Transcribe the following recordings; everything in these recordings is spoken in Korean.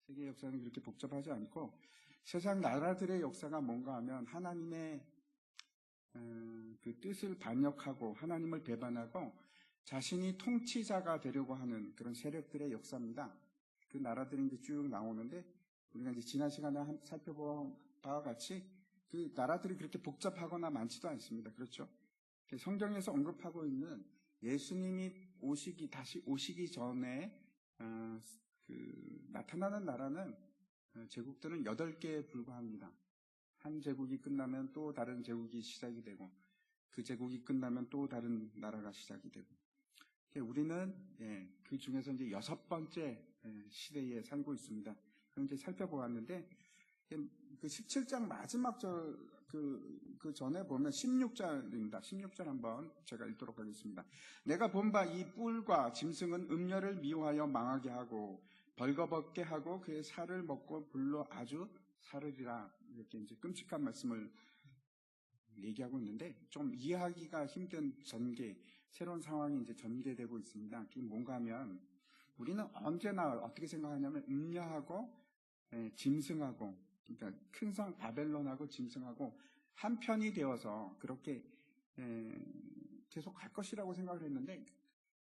세계 역사는 그렇게 복잡하지 않고 세상 나라들의 역사가 뭔가 하면 하나님의 그 뜻을 반역하고 하나님을 배반하고 자신이 통치자가 되려고 하는 그런 세력들의 역사입니다. 그 나라들이 이제 쭉 나오는데 우리가 이제 지난 시간에 살펴본 바와 같이 그 나라들이 그렇게 복잡하거나 많지도 않습니다. 그렇죠? 성경에서 언급하고 있는 예수님이 다시 오시기 전에 나타나는 나라는 제국들은 8개에 불과합니다. 한 제국이 끝나면 또 다른 제국이 시작이 되고 그 제국이 끝나면 또 다른 나라가 시작이 되고 우리는 그 중에서 이제 6번째 시대에 살고 있습니다. 그럼 이제 살펴보았는데 그 17장 마지막 그 전에 보면 16절입니다. 16절 한번 제가 읽도록 하겠습니다. 내가 본 바 이 뿔과 짐승은 음녀를 미워하여 망하게 하고 벌거벗게 하고 그의 살을 먹고 불로 아주 사르리라. 이렇게 이제 끔찍한 말씀을 얘기하고 있는데 좀 이해하기가 힘든 전개, 새로운 상황이 이제 전개되고 있습니다. 그게 뭔가 하면 우리는 언제나 어떻게 생각하냐면 음녀하고 짐승하고 그러니까 큰 성 바벨론하고 짐승하고 한편이 되어서 그렇게 계속 갈 것이라고 생각을 했는데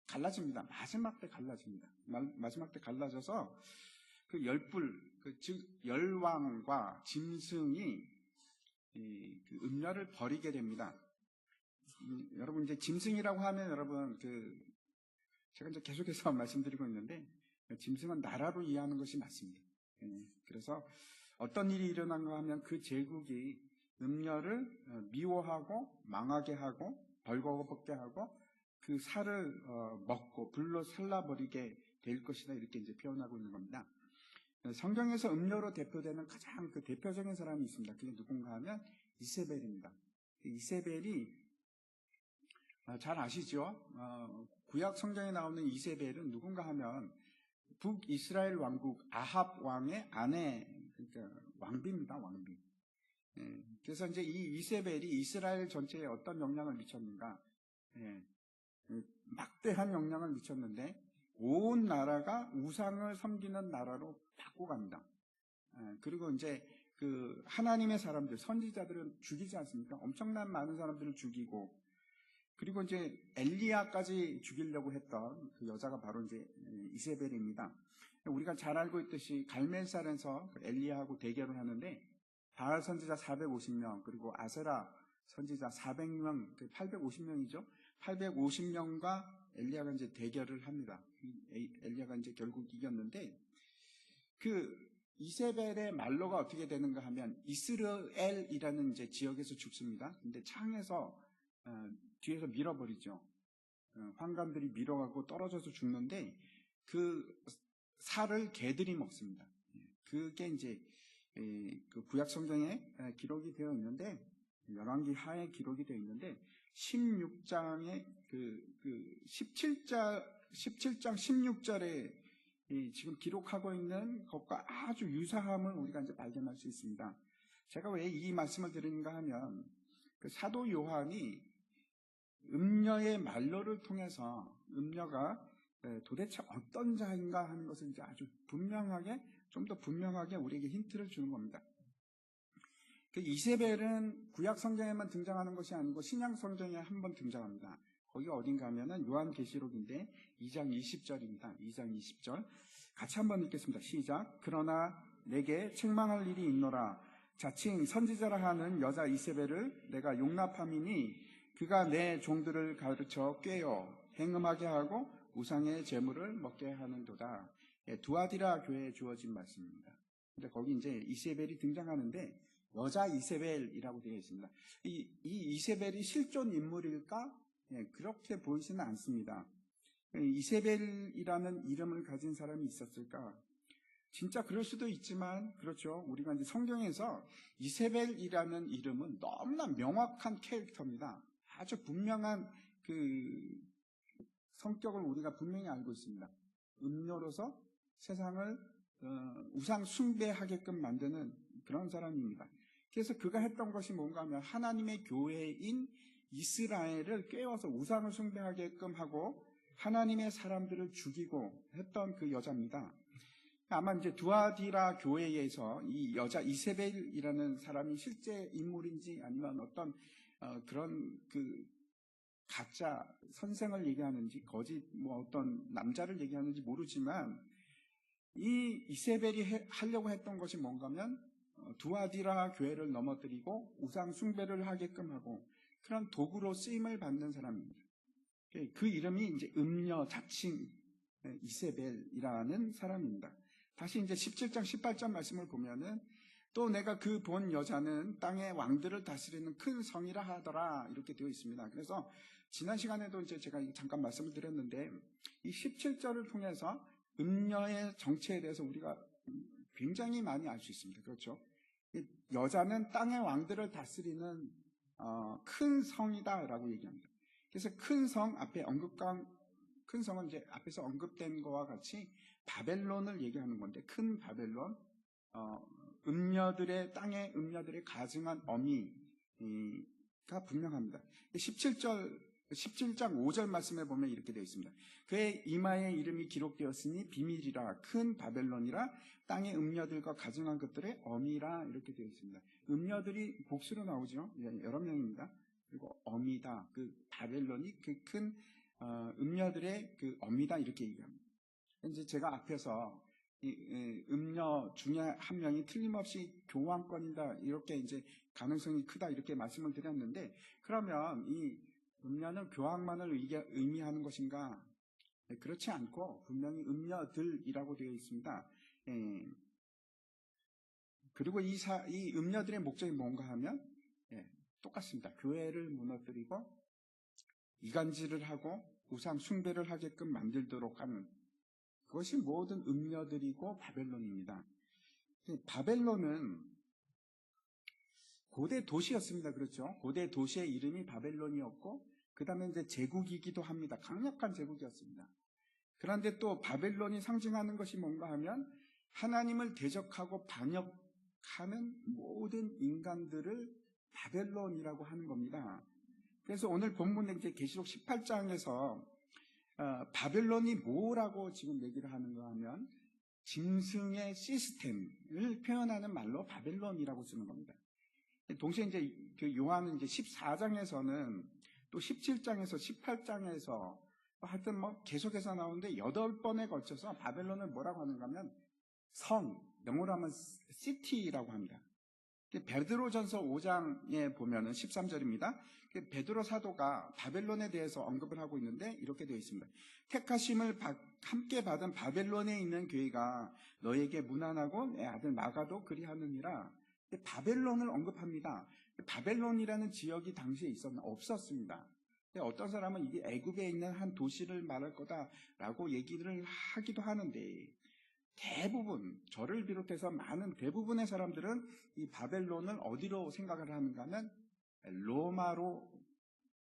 갈라집니다. 마지막 때 갈라집니다. 마지막 때 갈라져서 그 10뿔, 즉 열왕과 짐승이 그 음녀를 버리게 됩니다. 여러분 이제 짐승이라고 하면 여러분 제가 이제 계속해서 말씀드리고 있는데 짐승은 나라로 이해하는 것이 맞습니다. 그래서 어떤 일이 일어난가 하면 그 제국이 음녀를 미워하고 망하게 하고 벌거벗게 하고 그 살을 먹고 불로 살라버리게 될 것이다 이렇게 이제 표현하고 있는 겁니다. 성경에서 음녀로 대표되는 가장 그 대표적인 사람이 있습니다. 그게 누군가 하면 이세벨입니다. 이세벨이 잘 아시죠? 구약 성경에 나오는 이세벨은 누군가 하면 북이스라엘 왕국 아합 왕의 아내, 그러니까 왕비입니다, 왕비. 그래서 이제 이 이세벨이 이스라엘 전체에 어떤 영향을 미쳤는가? 막대한 영향을 미쳤는데 온 나라가 우상을 섬기는 나라로 바꿔갑니다. 그리고 이제 그 하나님의 사람들, 선지자들은 죽이지 않습니까? 엄청난 많은 사람들을 죽이고, 그리고 이제 엘리야까지 죽이려고 했던 그 여자가 바로 이제 이세벨입니다. 우리가 잘 알고 있듯이 갈멜산에서 엘리야하고 대결을 하는데 바알 선지자 450명, 그리고 아세라 선지자 400명, 850명이죠. 850명과 엘리야가 이제 대결을 합니다. 엘리야가 이제 결국 이겼는데 그 이세벨의 말로가 어떻게 되는가 하면 이스라엘이라는 이제 지역에서 죽습니다. 근데 창에서 뒤에서 밀어버리죠. 환관들이 밀어가고 떨어져서 죽는데 그 살을 개들이 먹습니다. 그게 이제 그 구약 성경에 기록이 되어 있는데 열왕기 하에 기록이 되어 있는데 16장에 17장 16절에 지금 기록하고 있는 것과 아주 유사함을 우리가 이제 발견할 수 있습니다. 제가 왜 이 말씀을 드리는가 하면 그 사도 요한이 음녀의 말로를 통해서 음녀가 도대체 어떤 자인가 하는 것을 이제 아주 분명하게, 좀 더 분명하게 우리에게 힌트를 주는 겁니다. 그 이세벨은 구약 성경에만 등장하는 것이 아니고 신약 성경에 한번 등장합니다. 거기가 어딘가 하면은 요한계시록인데 2장 20절입니다. 2장 20절. 같이 한번 읽겠습니다. 시작. 그러나 내게 책망할 일이 있노라. 자칭 선지자라 하는 여자 이세벨을 내가 용납함이니 그가 내 종들을 가르쳐 꾀어 행음하게 하고 우상의 제물을 먹게 하는도다. 두아디라 교회에 주어진 말씀입니다. 근데 거기 이제 이세벨이 등장하는데 여자 이세벨이라고 되어 있습니다. 이 이세벨이 실존 인물일까? 그렇게 보이지는 않습니다. 이세벨이라는 이름을 가진 사람이 있었을까? 진짜 그럴 수도 있지만, 그렇죠. 우리가 이제 성경에서 이세벨이라는 이름은 너무나 명확한 캐릭터입니다. 아주 분명한 그 성격을 우리가 분명히 알고 있습니다. 음녀로서 세상을 우상 숭배하게끔 만드는 그런 사람입니다. 그래서 그가 했던 것이 뭔가 하면 하나님의 교회인 이스라엘을 깨워서 우상을 숭배하게끔 하고 하나님의 사람들을 죽이고 했던 그 여자입니다. 아마 이제 두아디라 교회에서 이 여자 이세벨이라는 사람이 실제 인물인지 아니면 어떤 그런 그 가짜 선생을 얘기하는지 거짓 뭐 어떤 남자를 얘기하는지 모르지만 이 이세벨이 하려고 했던 것이 뭔가면 두아디라 교회를 넘어뜨리고 우상 숭배를 하게끔 하고 그런 도구로 쓰임을 받는 사람입니다. 그 이름이 이제 음녀 자칭 이세벨이라는 사람입니다. 다시 이제 17장 18절 말씀을 보면은 또 내가 그 본 여자는 땅의 왕들을 다스리는 큰 성이라 하더라 이렇게 되어 있습니다. 그래서 지난 시간에도 이제 제가 잠깐 말씀을 드렸는데 이 17절을 통해서 음녀의 정체에 대해서 우리가 굉장히 많이 알 수 있습니다. 그렇죠? 여자는 땅의 왕들을 다스리는 큰 성이다라고 얘기합니다. 그래서 큰 성 앞에 큰 성은 이제 앞에서 언급된 것과 같이 바벨론을 얘기하는 건데 큰 바벨론, 땅의 음녀들의 가증한 어미가 분명합니다. 17장 5절 말씀에 보면 이렇게 되어 있습니다. 그의 이마에 이름이 기록되었으니 비밀이라 큰 바벨론이라 땅의 음녀들과 가증한 것들의 어미라 이렇게 되어 있습니다. 음녀들이 복수로 나오죠. 여러 명입니다. 그리고 어미다. 그 바벨론이 그 큰 음녀들의 그 어미다 이렇게 얘기합니다. 이제 제가 앞에서 이 음녀 중에 한 명이 틀림없이 교황권이다 이렇게 이제 가능성이 크다 이렇게 말씀을 드렸는데 그러면 이 음녀는 교황만을 의미하는 것인가? 그렇지 않고 분명히 음녀들이라고 되어 있습니다. 그리고 이 음녀들의 목적이 뭔가 하면 똑같습니다. 교회를 무너뜨리고 이간질을 하고 우상 숭배를 하게끔 만들도록 하는 그것이 모든 음녀들이고 바벨론입니다. 바벨론은 고대 도시였습니다. 그렇죠? 고대 도시의 이름이 바벨론이었고 그 다음에 이제 제국이기도 합니다. 강력한 제국이었습니다. 그런데 또 바벨론이 상징하는 것이 뭔가 하면 하나님을 대적하고 반역하는 모든 인간들을 바벨론이라고 하는 겁니다. 그래서 오늘 본문에 이제 계시록 18장에서 바벨론이 뭐라고 지금 얘기를 하는가 하면 짐승의 시스템을 표현하는 말로 바벨론이라고 쓰는 겁니다. 동시에 이제 그 요한은 이제 14장에서는 또 17장에서 18장에서 하여튼 뭐 계속해서 나오는데 8번에 걸쳐서 바벨론을 뭐라고 하는가 하면 영어로 하면 시티라고 합니다. 베드로전서 5장에 보면은 13절입니다. 베드로 사도가 바벨론에 대해서 언급을 하고 있는데 이렇게 되어 있습니다. 택하심을 함께 받은 바벨론에 있는 교회가 너에게 무난하고 내 아들 마가도 그리하느니라. 바벨론을 언급합니다. 바벨론이라는 지역이 당시에 없었습니다. 어떤 사람은 이게 애굽에 있는 한 도시를 말할 거다라고 얘기를 하기도 하는데 대부분, 저를 비롯해서 많은 대부분의 사람들은 이 바벨론을 어디로 생각을 하는가 하면 로마로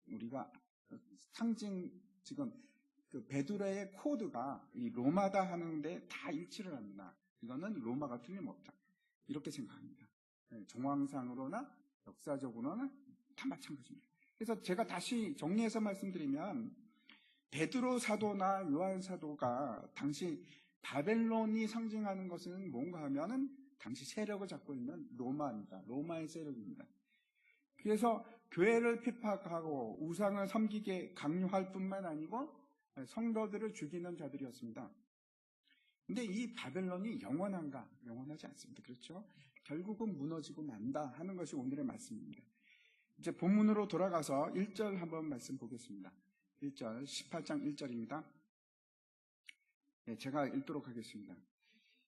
우리가 지금 그 베드로의 코드가 이 로마다 하는데 다 일치를 합니다. 이거는 로마가 틀림없다. 이렇게 생각합니다. 정황상으로나 역사적으로나 다 마찬가지입니다. 그래서 제가 다시 정리해서 말씀드리면 베드로 사도나 요한 사도가 당시 바벨론이 상징하는 것은 뭔가 하면은 당시 세력을 잡고 있는 로마입니다. 로마의 세력입니다. 그래서 교회를 핍박하고 우상을 섬기게 강요할 뿐만 아니고 성도들을 죽이는 자들이었습니다. 근데 이 바벨론이 영원한가? 영원하지 않습니다. 그렇죠? 결국은 무너지고 만다 하는 것이 오늘의 말씀입니다. 이제 본문으로 돌아가서 1절 한번 말씀 보겠습니다. 1절, 18장 1절입니다. 제가 읽도록 하겠습니다.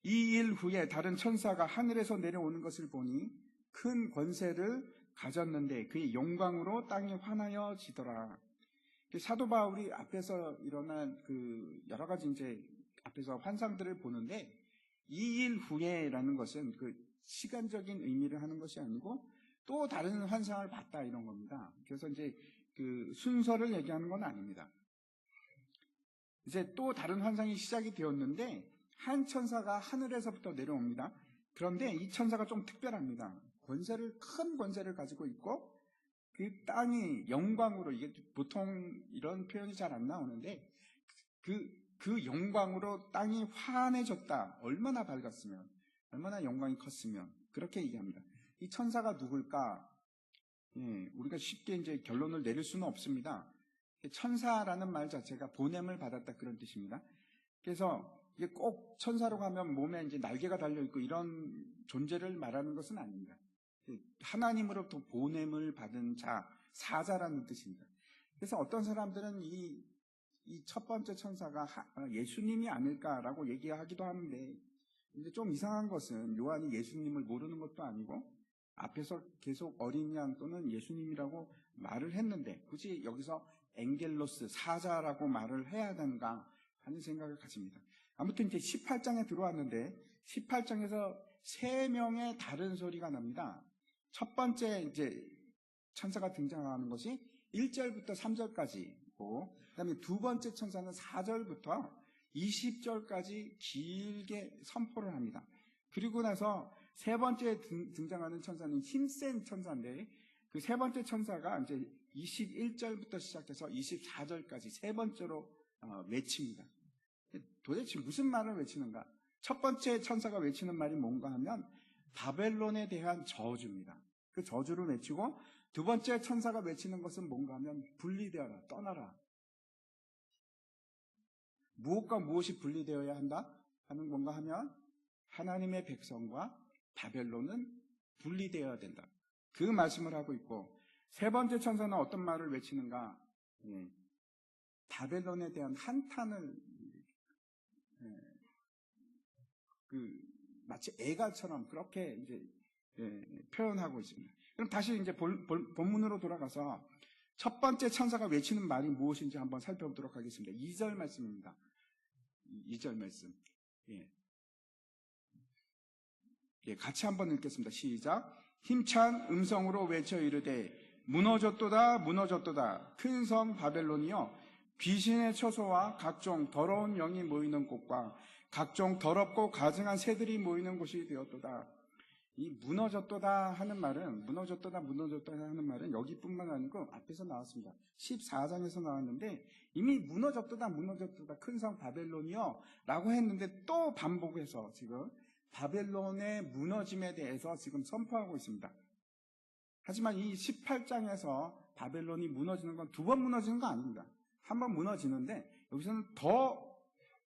이 일 후에 다른 천사가 하늘에서 내려오는 것을 보니 큰 권세를 가졌는데 그의 영광으로 땅이 환하여지더라. 사도 바울이 앞에서 일어난 그 여러 가지 이제 앞에서 환상들을 보는데 이 일 후에라는 것은 그 시간적인 의미를 하는 것이 아니고 또 다른 환상을 봤다 이런 겁니다. 그래서 이제 그 순서를 얘기하는 건 아닙니다. 이제 또 다른 환상이 시작이 되었는데 한 천사가 하늘에서부터 내려옵니다. 그런데 이 천사가 좀 특별합니다. 큰 권세를 가지고 있고 그 땅이 영광으로 이게 보통 이런 표현이 잘 안 나오는데 그 그 영광으로 땅이 환해졌다. 얼마나 밝았으면, 얼마나 영광이 컸으면 그렇게 얘기합니다. 이 천사가 누굴까? 우리가 쉽게 이제 결론을 내릴 수는 없습니다. 천사라는 말 자체가 보냄을 받았다 그런 뜻입니다. 그래서 이게 꼭 천사라고 하면 몸에 이제 날개가 달려 있고 이런 존재를 말하는 것은 아닙니다. 하나님으로부터 보냄을 받은 자, 사자라는 뜻입니다. 그래서 어떤 사람들은 이 첫 번째 천사가 예수님이 아닐까라고 얘기하기도 하는데, 근데 좀 이상한 것은 요한이 예수님을 모르는 것도 아니고 앞에서 계속 어린 양 또는 예수님이라고 말을 했는데 굳이 여기서 엥겔로스, 사자라고 말을 해야 되는가 하는 생각을 가집니다. 아무튼 이제 18장에 들어왔는데 18장에서 3명의 다른 소리가 납니다. 첫 번째 이제 천사가 등장하는 것이 1절부터 3절까지고, 그 다음에 두 번째 천사는 4절부터 20절까지 길게 선포를 합니다. 그리고 나서 세 번째 등장하는 천사는 힘센 천사인데, 그 세 번째 천사가 이제 21절부터 시작해서 24절까지 세 번째로 외칩니다. 도대체 무슨 말을 외치는가? 첫 번째 천사가 외치는 말이 뭔가 하면 바벨론에 대한 저주입니다. 그 저주를 외치고, 두 번째 천사가 외치는 것은 뭔가 하면 분리되어라, 떠나라. 무엇과 무엇이 분리되어야 한다 하는 뭔가 하면 하나님의 백성과 바벨론은 분리되어야 된다. 그 말씀을 하고 있고, 세 번째 천사는 어떤 말을 외치는가? 바벨론에 대한 한탄을 마치 애가처럼 그렇게 이제 표현하고 있습니다. 그럼 다시 이제 본문으로 돌아가서 첫 번째 천사가 외치는 말이 무엇인지 한번 살펴보도록 하겠습니다. 2절 말씀입니다. 2절 말씀. 같이 한번 읽겠습니다. 시작. 힘찬 음성으로 외쳐 이르되 무너졌도다 무너졌도다 큰 성 바벨론이여, 귀신의 처소와 각종 더러운 영이 모이는 곳과 각종 더럽고 가증한 새들이 모이는 곳이 되었도다. 이 무너졌도다 하는 말은, 무너졌도다 하는 말은 여기뿐만 아니고 앞에서 나왔습니다. 14장에서 나왔는데 이미 무너졌도다 큰 성 바벨론이요 라고 했는데 또 반복해서 지금 바벨론의 무너짐에 대해서 지금 선포하고 있습니다. 하지만 이 18장에서 바벨론이 무너지는 건 두 번 무너지는 거 아닙니다. 한 번 무너지는데 여기서는 더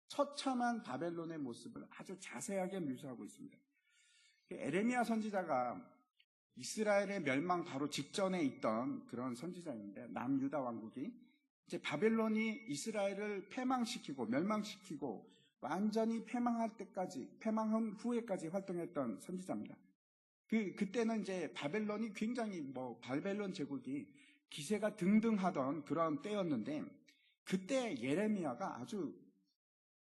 처참한 바벨론의 모습을 아주 자세하게 묘사하고 있습니다. 에레미야 선지자가 이스라엘의 멸망 바로 직전에 있던 그런 선지자인데, 남유다 왕국이 이제 바벨론이 이스라엘을 패망시키고 멸망시키고 완전히 패망할 때까지, 패망한 후에까지 활동했던 선지자입니다. 그때는 이제 바벨론이 굉장히 바벨론 제국이 기세가 등등하던 그런 때였는데, 그때 예레미야가 아주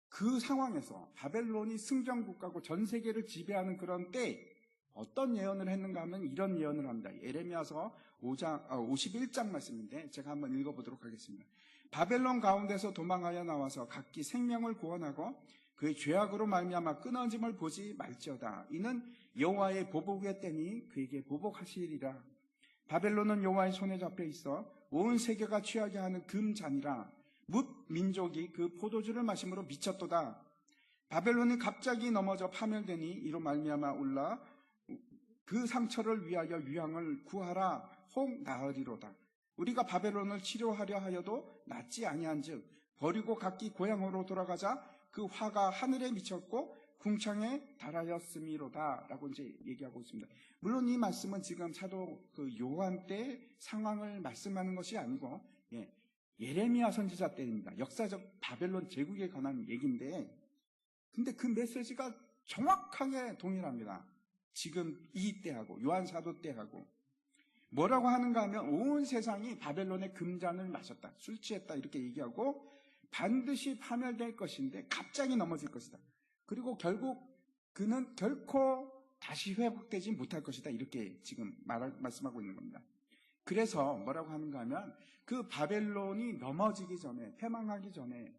그 상황에서 바벨론이 승전국가고 전 세계를 지배하는 그런 때 어떤 예언을 했는가 하면 이런 예언을 합니다. 예레미야서 51장 말씀인데 제가 한번 읽어보도록 하겠습니다. 바벨론 가운데서 도망하여 나와서 각기 생명을 구원하고 그의 죄악으로 말미암아 끊어짐을 보지 말지어다. 이는 여호와의 보복의 때니 그에게 보복하시리라. 바벨론은 여호와의 손에 잡혀 있어 온 세계가 취하게 하는 금잔이라. 뭇 민족이 그 포도주를 마심으로 미쳤도다. 바벨론이 갑자기 넘어져 파멸되니 이로 말미암아 올라 그 상처를 위하여 유향을 구하라. 혹 나으리로다. 우리가 바벨론을 치료하려 하여도 낫지 아니한즉 버리고 각기 고향으로 돌아가자. 그 화가 하늘에 미쳤고 궁창에 달하였음이로다 라고 이제 얘기하고 있습니다. 물론 이 말씀은 지금 사도 요한 때 상황을 말씀하는 것이 아니고 예레미야 선지자 때입니다. 역사적 바벨론 제국에 관한 얘기인데, 근데 그 메시지가 정확하게 동일합니다. 지금 이 때하고 요한 사도 때하고 뭐라고 하는가 하면 온 세상이 바벨론의 금잔을 마셨다, 술 취했다 이렇게 얘기하고 반드시 파멸될 것인데 갑자기 넘어질 것이다. 그리고 결국 그는 결코 다시 회복되지 못할 것이다 이렇게 지금 말씀하고 있는 겁니다. 그래서 뭐라고 하는가 하면 그 바벨론이 넘어지기 전에, 패망하기 전에,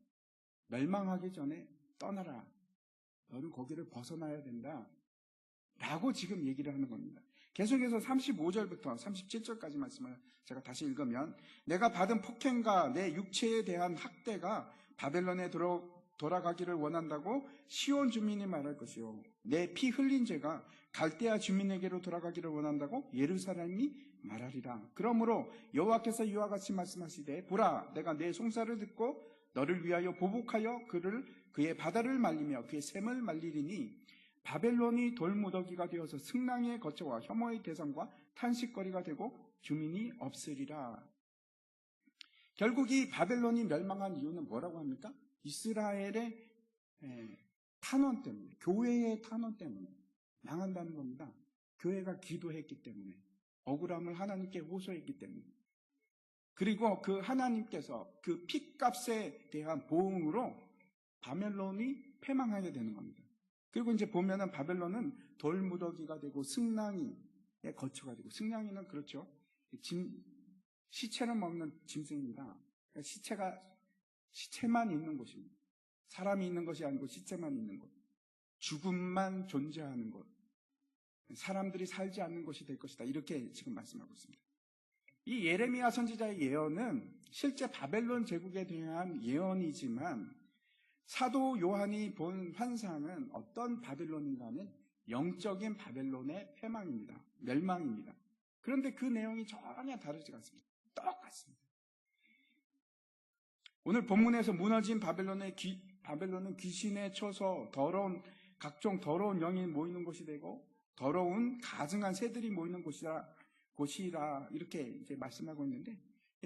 멸망하기 전에 떠나라. 너는 거기를 벗어나야 된다 라고 지금 얘기를 하는 겁니다. 계속해서 35절부터 37절까지 말씀을 제가 다시 읽으면, 내가 받은 폭행과 내 육체에 대한 학대가 바벨론에 돌아가기를 원한다고 시온 주민이 말할 것이요. 내 피 흘린 죄가 갈대아 주민에게로 돌아가기를 원한다고 예루살렘이 말하리라. 그러므로 여호와께서 이와 같이 말씀하시되 보라 내가 내 송사를 듣고 너를 위하여 보복하여 그의 바다를 말리며 그의 샘을 말리리니 바벨론이 돌무더기가 되어서 승랑의 거처와 혐오의 대상과 탄식거리가 되고 주민이 없으리라. 결국 이 바벨론이 멸망한 이유는 뭐라고 합니까? 이스라엘의 탄원 때문에, 교회의 탄원 때문에 망한다는 겁니다. 교회가 기도했기 때문에, 억울함을 하나님께 호소했기 때문에, 그리고 그 하나님께서 그 핏값에 대한 보응으로 바벨론이 패망하게 되는 겁니다. 그리고 이제 보면은 바벨론은 돌무더기가 되고 승랑이의 거처가 되고, 승랑이는 그렇죠. 시체를 먹는 짐승입니다. 그러니까 시체만 있는 곳입니다. 사람이 있는 것이 아니고 시체만 있는 곳. 죽음만 존재하는 곳. 사람들이 살지 않는 곳이 될 것이다. 이렇게 지금 말씀하고 있습니다. 이 예레미야 선지자의 예언은 실제 바벨론 제국에 대한 예언이지만 사도 요한이 본 환상은 어떤 바벨론인가는 영적인 바벨론의 패망입니다. 멸망입니다. 그런데 그 내용이 전혀 다르지 않습니다. 똑같습니다. 오늘 본문에서 무너진 바벨론은 귀신에 쳐서 각종 더러운 영이 모이는 곳이 되고 더러운 가증한 새들이 모이는 곳이라 이렇게 이제 말씀하고 있는데,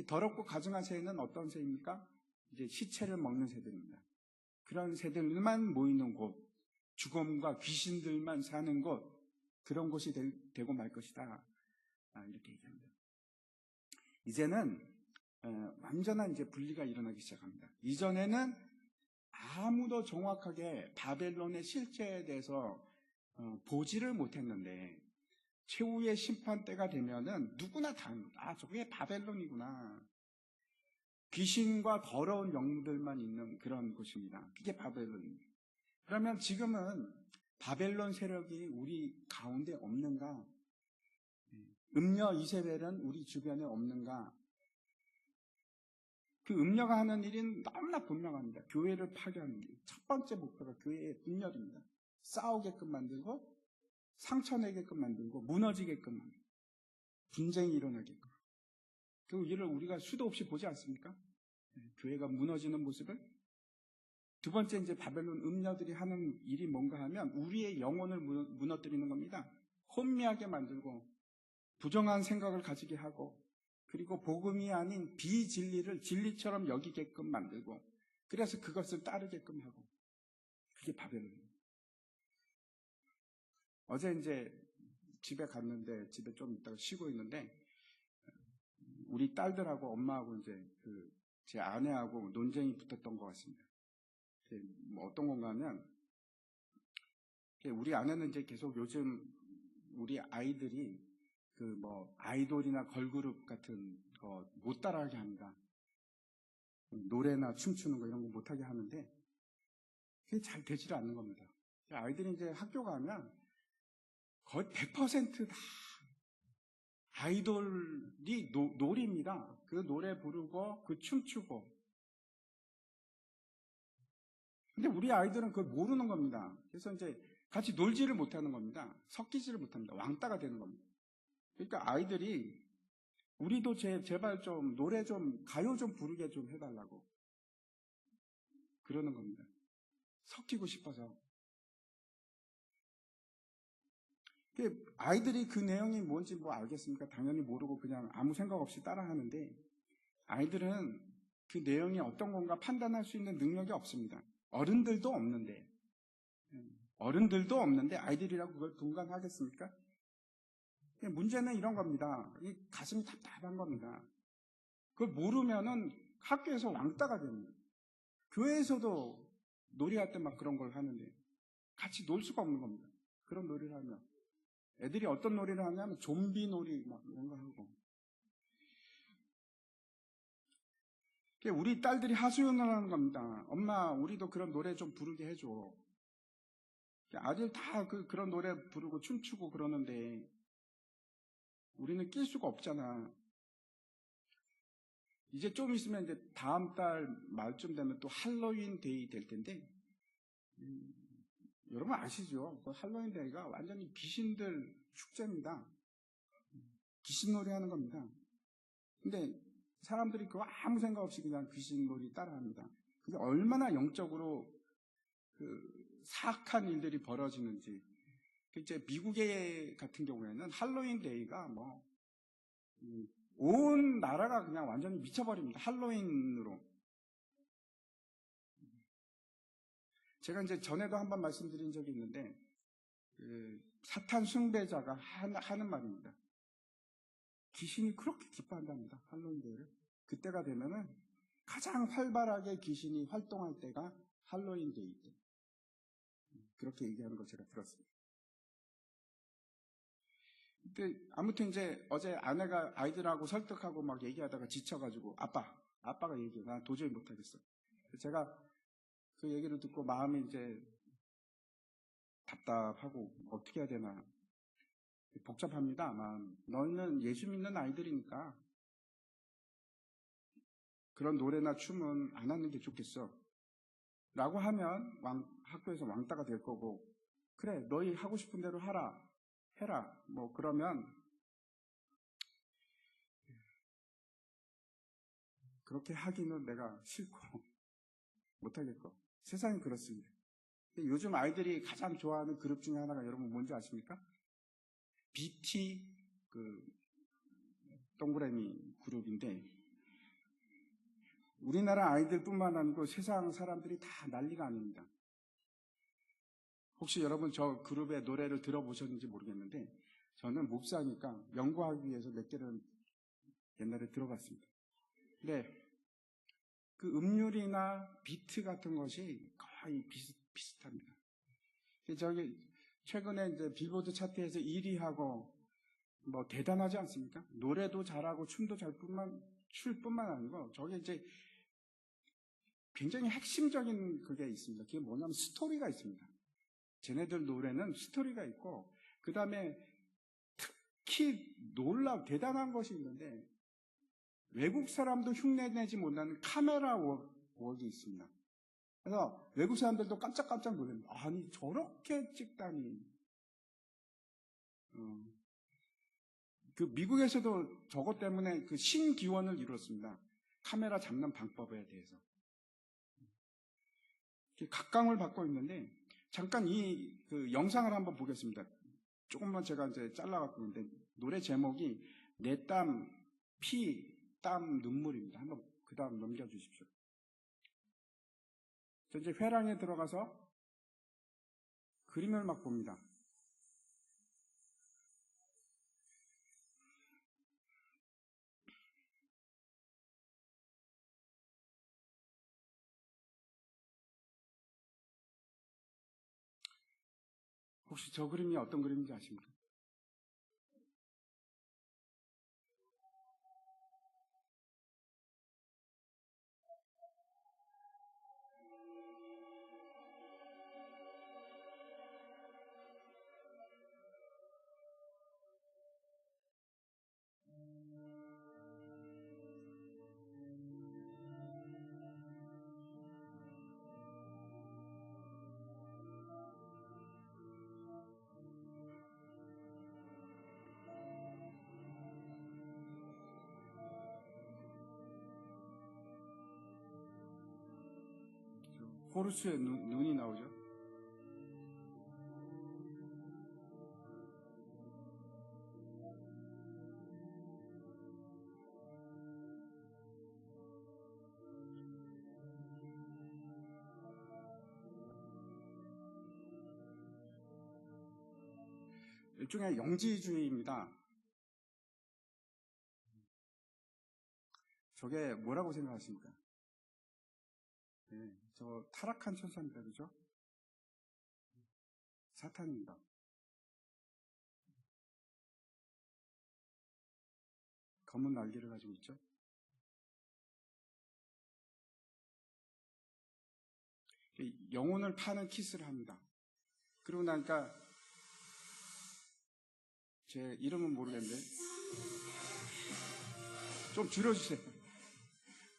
더럽고 가증한 새는 어떤 새입니까? 이제 시체를 먹는 새들입니다. 그런 새들만 모이는 곳, 죽음과 귀신들만 사는 곳, 그런 곳이 되고 말 것이다. 이렇게 얘기합니다. 이제는 완전한 이제 분리가 일어나기 시작합니다. 이전에는 아무도 정확하게 바벨론의 실체에 대해서 보지를 못했는데 최후의 심판 때가 되면은 누구나 다 저게 바벨론이구나. 귀신과 더러운 영들만 있는 그런 곳입니다. 그게 바벨론입니다. 그러면 지금은 바벨론 세력이 우리 가운데 없는가? 음녀 이세벨은 우리 주변에 없는가? 그 음녀가 하는 일은 너무나 분명합니다. 교회를 파괴하는 일. 첫 번째 목표가 교회의 분열입니다. 싸우게끔 만들고 상처내게끔 만들고 무너지게끔 만들고 분쟁이 일어나게끔. 그 일을 우리가 수도 없이 보지 않습니까? 교회가 무너지는 모습을. 두 번째 이제 바벨론 음녀들이 하는 일이 뭔가 하면 우리의 영혼을 무너뜨리는 겁니다. 혼미하게 만들고 부정한 생각을 가지게 하고, 그리고 복음이 아닌 비진리를 진리처럼 여기게끔 만들고, 그래서 그것을 따르게끔 하고. 그게 바벨론입니다. 어제 이제 집에 갔는데, 집에 좀 있다가 쉬고 있는데, 우리 딸들하고 엄마하고 이제 제 아내하고 논쟁이 붙었던 것 같습니다. 어떤 건가 하면, 우리 아내는 이제 계속 요즘 우리 아이들이 아이돌이나 걸그룹 같은 거 못 따라하게 합니다. 노래나 춤추는 거 이런 거 못하게 하는데, 그게 잘 되지를 않는 겁니다. 아이들이 이제 학교 가면 거의 100% 다 아이돌이 놀입니다. 그 노래 부르고 그 춤추고. 근데 우리 아이들은 그걸 모르는 겁니다. 그래서 이제 같이 놀지를 못하는 겁니다. 섞이지를 못합니다. 왕따가 되는 겁니다. 그러니까 아이들이 우리도 제발 좀 노래 좀 가요 좀 부르게 좀 해달라고 그러는 겁니다. 섞이고 싶어서. 아이들이 그 내용이 뭔지 알겠습니까? 당연히 모르고 그냥 아무 생각 없이 따라하는데, 아이들은 그 내용이 어떤 건가 판단할 수 있는 능력이 없습니다. 어른들도 없는데 아이들이라고 그걸 분간하겠습니까? 문제는 이런 겁니다. 이 가슴이 답답한 겁니다. 그걸 모르면은 학교에서 왕따가 됩니다. 교회에서도 놀이할 때 막 그런 걸 하는데 같이 놀 수가 없는 겁니다. 그런 놀이를 하면. 애들이 어떤 놀이를 하냐면 좀비 놀이 막 이런 거 하고. 우리 딸들이 하소연을 하는 겁니다. 엄마, 우리도 그런 노래 좀 부르게 해줘. 아들 다 그런 노래 부르고 춤추고 그러는데 우리는 낄 수가 없잖아. 이제 좀 있으면 이제 다음 달 말쯤 되면 또 할로윈 데이 될 텐데, 여러분 아시죠? 그 할로윈 데이가 완전히 귀신들 축제입니다. 귀신놀이 하는 겁니다. 근데 사람들이 그거 아무 생각 없이 그냥 귀신놀이 따라합니다. 그게 얼마나 영적으로 그 사악한 일들이 벌어지는지. 이제 미국의 같은 경우에는 할로윈 데이가 온 나라가 그냥 완전히 미쳐버립니다. 할로윈으로. 제가 이제 전에도 한번 말씀드린 적이 있는데, 사탄 숭배자가 하는 말입니다. 귀신이 그렇게 기뻐한답니다. 할로윈 데이를. 그때가 되면은 가장 활발하게 귀신이 활동할 때가 할로윈 데이 때. 그렇게 얘기하는 걸 제가 들었습니다. 근데 아무튼 이제 어제 아내가 아이들하고 설득하고 막 얘기하다가 지쳐가지고 아빠가 얘기해. 나 도저히 못하겠어. 제가 그 얘기를 듣고 마음이 이제 답답하고 어떻게 해야 되나 복잡합니다. 마음. 너희는 예수 믿는 아이들이니까 그런 노래나 춤은 안 하는 게 좋겠어. 라고 하면 학교에서 왕따가 될 거고, 그래 너희 하고 싶은 대로 해라. 그러면 그렇게 하기는 내가 싫고 못하겠고. 세상이 그렇습니다. 요즘 아이들이 가장 좋아하는 그룹 중에 하나가 여러분 뭔지 아십니까? BT 동그라미 그룹인데, 우리나라 아이들뿐만 아니고 세상 사람들이 다 난리가 아닙니다. 혹시 여러분 저 그룹의 노래를 들어보셨는지 모르겠는데, 저는 목사니까 연구하기 위해서 몇 개를 옛날에 들어봤습니다. 근데 그 음률이나 비트 같은 것이 거의 비슷합니다. 저기 최근에 이제 빌보드 차트에서 1위 하고 대단하지 않습니까? 노래도 잘하고 춤도 출 뿐만 아니고 저게 이제 굉장히 핵심적인 그게 있습니다. 그게 뭐냐면 스토리가 있습니다. 쟤네들 노래는 스토리가 있고, 그 다음에 특히 대단한 것이 있는데, 외국 사람도 흉내내지 못하는 카메라 웍이 있습니다. 그래서 외국 사람들도 깜짝깜짝 놀랍니다. 아니 저렇게 찍다니. 그 미국에서도 저것 때문에 그 신기원을 이뤘습니다. 카메라 잡는 방법에 대해서. 각광을 받고 있는데, 잠깐 그 영상을 한번 보겠습니다. 조금만 제가 이제 잘라갖고 있는데, 노래 제목이 내 땀, 피, 땀, 눈물입니다. 한번 그 다음 넘겨주십시오. 저 이제 회랑에 들어가서 그림을 막 봅니다. 혹시 저 그림이 어떤 그림인지 아십니까? 호르스의 눈이 나오죠. 일종의 영지주의입니다. 저게 뭐라고 생각하십니까? 네, 저 타락한 천사입니다. 그죠? 사탄입니다. 검은 날개를 가지고 있죠. 영혼을 파는 키스를 합니다. 그러고 나니까 제 이름은 모르겠는데 좀 줄여주세요.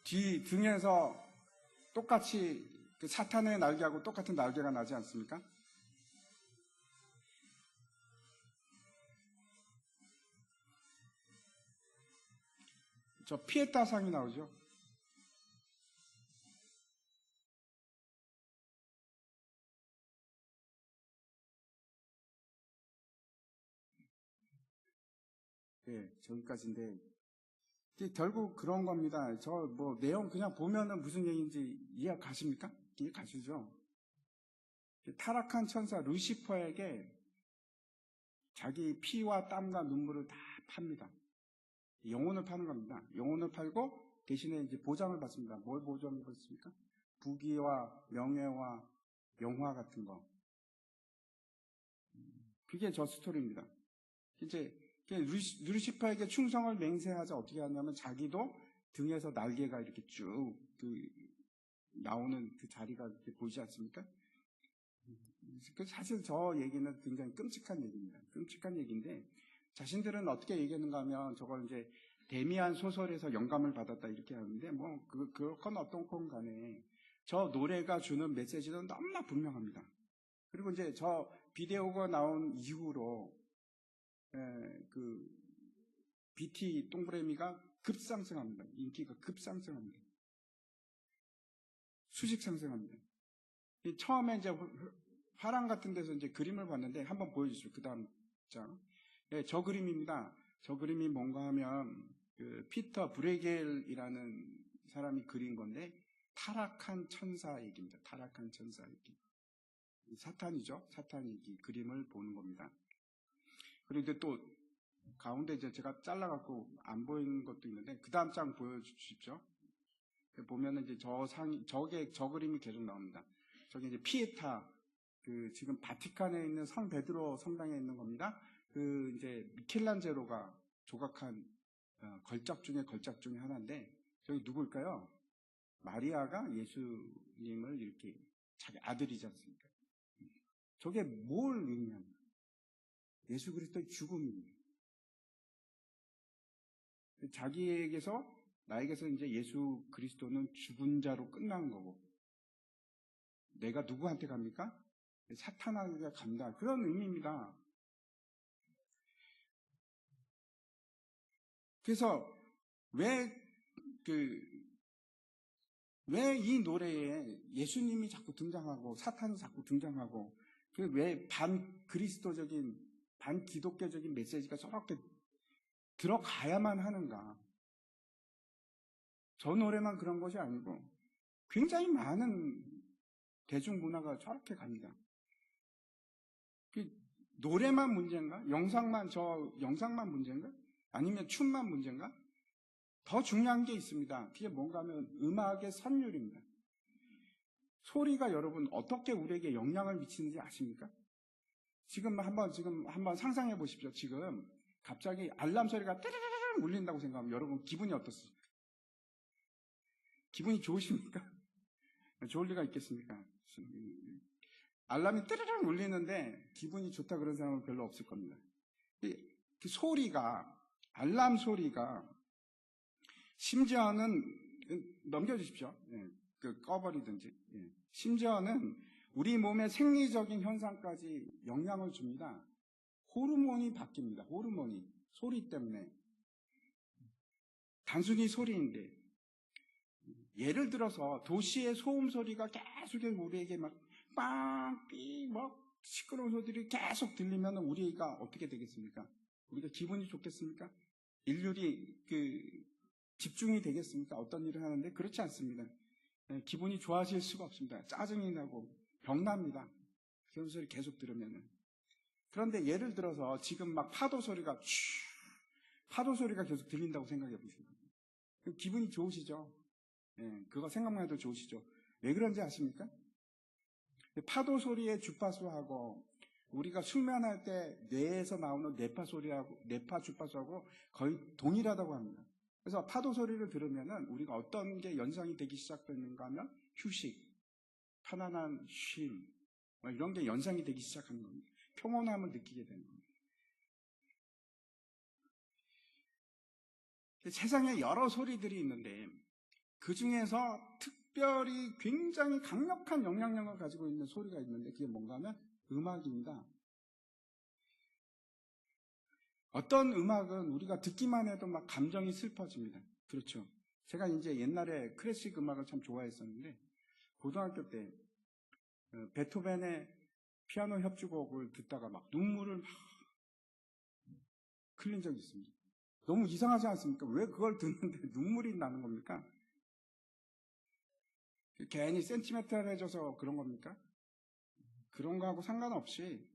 등에서 똑같이 그 사탄의 날개하고 똑같은 날개가 나지 않습니까? 저 피에타상이 나오죠. 네, 저기까지인데 결국 그런 겁니다. 저 뭐 내용 그냥 보면은 무슨 얘기인지 이해 가십니까? 이해 가시죠? 타락한 천사 루시퍼에게 자기 피와 땀과 눈물을 다 팝니다. 영혼을 파는 겁니다. 영혼을 팔고 대신에 이제 보장을 받습니다. 뭘 보장을 받습니까? 부귀와 명예와 영화 같은 거. 그게 저 스토리입니다. 이제 루시퍼에게 충성을 맹세하자 어떻게 하냐면 자기도 등에서 날개가 이렇게 쭉 나오는 그 자리가 이렇게 보이지 않습니까? 사실 저 얘기는 굉장히 끔찍한 얘기입니다. 끔찍한 얘기인데 자신들은 어떻게 얘기하는가 하면 저걸 이제 데미안 소설에서 영감을 받았다 이렇게 하는데 뭐 그건 어떤 건 간에 저 노래가 주는 메시지는 너무나 분명합니다. 그리고 이제 저 비디오가 나온 이후로 그 BT 동그라미가 급상승합니다. 인기가 급상승합니다. 수직 상승합니다. 처음에 이제 화랑 같은 데서 이제 그림을 봤는데 한번 보여주시죠. 그 다음 장. 네, 저 그림입니다. 저 그림이 뭔가 하면 그 피터 브레겔이라는 사람이 그린 건데 타락한 천사 얘기입니다. 타락한 천사 얘기. 사탄이죠. 사탄이 이 그림을 보는 겁니다. 그리고 또 가운데 이제 제가 잘라갖고 안 보이는 것도 있는데 그 다음 장 보여주십시오. 보면은 이제 저 그림이 계속 나옵니다. 저게 이제 피에타, 지금 바티칸에 있는 성 베드로 성당에 있는 겁니다. 이제 미켈란젤로가 조각한 걸작 중에 하나인데 저기 누구일까요? 마리아가 예수님을 이렇게 자기 아들이지 않습니까? 저게 뭘 의미합니까? 예수 그리스도의 죽음입니다. 나에게서 이제 예수 그리스도는 죽은 자로 끝난 거고, 내가 누구한테 갑니까? 사탄에게 간다. 그런 의미입니다. 그래서 왜 이 노래에 예수님이 자꾸 등장하고 사탄이 자꾸 등장하고 왜 반그리스도적인 반기독교적인 메시지가 저렇게 들어가야만 하는가? 저 노래만 그런 것이 아니고 굉장히 많은 대중문화가 저렇게 갑니다. 노래만 문제인가? 영상만 문제인가? 아니면 춤만 문제인가? 더 중요한 게 있습니다. 그게 뭔가 하면 음악의 선율입니다. 소리가 여러분 어떻게 우리에게 영향을 미치는지 아십니까? 지금 한번 상상해 보십시오. 지금 갑자기 알람 소리가 띠르르르 울린다고 생각하면 여러분 기분이 어떻습니까? 기분이 좋으십니까? 좋을 리가 있겠습니까? 알람이 띠르르 울리는데 기분이 좋다 그런 사람은 별로 없을 겁니다. 그 소리가 알람 소리가 심지어는 넘겨주십시오. 꺼버리든지. 심지어는 우리 몸의 생리적인 현상까지 영향을 줍니다. 호르몬이 바뀝니다. 호르몬이 소리 때문에. 단순히 소리인데 예를 들어서 도시의 소음 소리가 계속 우리에게 막 빵, 삐, 막 시끄러운 소리들이 계속 들리면 우리가 어떻게 되겠습니까? 우리가 기분이 좋겠습니까? 일률이 집중이 되겠습니까? 어떤 일을 하는데 그렇지 않습니다. 기분이 좋아질 수가 없습니다. 짜증이 나고 병납니다. 그런 소리 계속 들으면은. 그런데 예를 들어서 지금 막 파도 소리가 계속 들린다고 생각해 보시면 기분이 좋으시죠? 그거 생각만 해도 좋으시죠? 왜 그런지 아십니까? 파도 소리의 주파수하고 우리가 수면할 때 뇌에서 나오는 뇌파 주파수하고 거의 동일하다고 합니다. 그래서 파도 소리를 들으면은 우리가 어떤 게 연상이 되기 시작되는가 하면 휴식, 편안한 쉼, 이런 게 연상이 되기 시작하는 겁니다. 평온함을 느끼게 되는 겁니다. 세상에 여러 소리들이 있는데 그 중에서 특별히 굉장히 강력한 영향력을 가지고 있는 소리가 있는데 그게 뭔가 하면 음악입니다. 어떤 음악은 우리가 듣기만 해도 막 감정이 슬퍼집니다. 그렇죠. 제가 이제 옛날에 클래식 음악을 참 좋아했었는데 고등학교 때 베토벤의 피아노 협주곡을 듣다가 막 눈물을 막 흘린 적이 있습니다. 너무 이상하지 않습니까? 왜 그걸 듣는데 눈물이 나는 겁니까? 괜히 센티멘탈해져서 그런 겁니까? 그런 거하고 상관없이